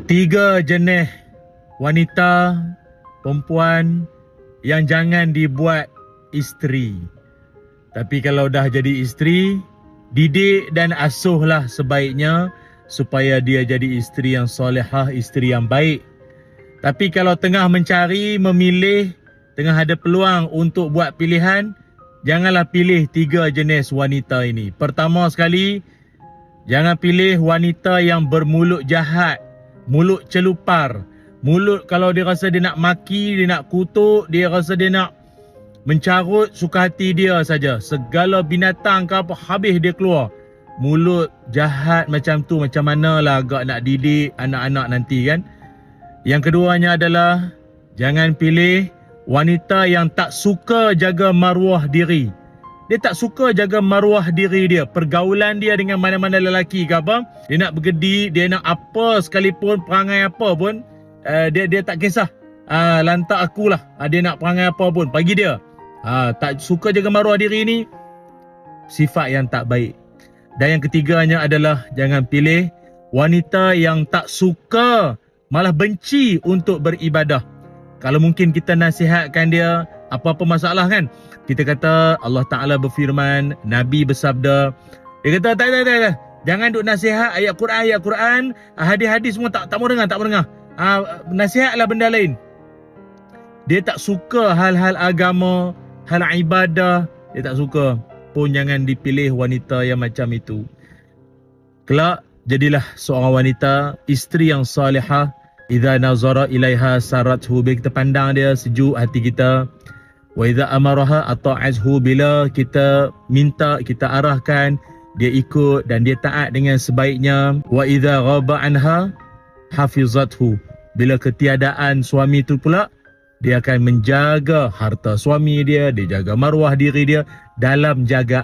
Tiga jenis wanita, perempuan yang jangan dibuat isteri. Tapi kalau dah jadi isteri, didik dan asuhlah sebaiknya supaya dia jadi isteri yang solehah, isteri yang baik. Tapi kalau tengah mencari, memilih, tengah ada peluang untuk buat pilihan, janganlah pilih tiga jenis wanita ini. Pertama sekali, jangan pilih wanita yang bermulut jahat, mulut celupar. Mulut kalau dia rasa dia nak maki, dia nak kutuk, dia rasa dia nak mencarut suka hati dia saja. Segala binatang ke apa, habis dia keluar. Mulut jahat macam tu, macam manalah agak nak didik anak-anak nanti kan. Yang keduanya adalah jangan pilih wanita yang tak suka jaga maruah diri. Dia tak suka jaga maruah diri dia. Pergaulan dia dengan mana-mana lelaki ke apa, dia nak bergedik, dia nak apa sekalipun, perangai apa pun, dia tak kisah. Lantak akulah, dia nak perangai apa pun, bagi dia. Tak suka jaga maruah diri ni sifat yang tak baik. Dan yang ketiganya adalah jangan pilih wanita yang tak suka, malah benci untuk beribadah. Kalau mungkin kita nasihatkan dia, apa-apa masalah kan, kita kata Allah Ta'ala berfirman, Nabi bersabda, dia kata tak, jangan duk nasihat ayat Quran, hadis-hadis semua tak mau dengar. Nasihatlah benda lain. Dia tak suka hal-hal agama, hal ibadah, dia tak suka. Pun jangan dipilih wanita yang macam itu. Kelak jadilah seorang wanita, isteri yang salihah. Idza nazara ilaiha sarathu, bila kita pandang dia sejuk hati kita. Wa idza amaraha ata'athu, bila kita minta, kita arahkan, dia ikut dan dia taat dengan sebaiknya. Wa idza ghaba anha hafizathu, bila ketiadaan suami tu pula, dia akan menjaga harta suami dia, dia jaga maruah diri dia dalam jaga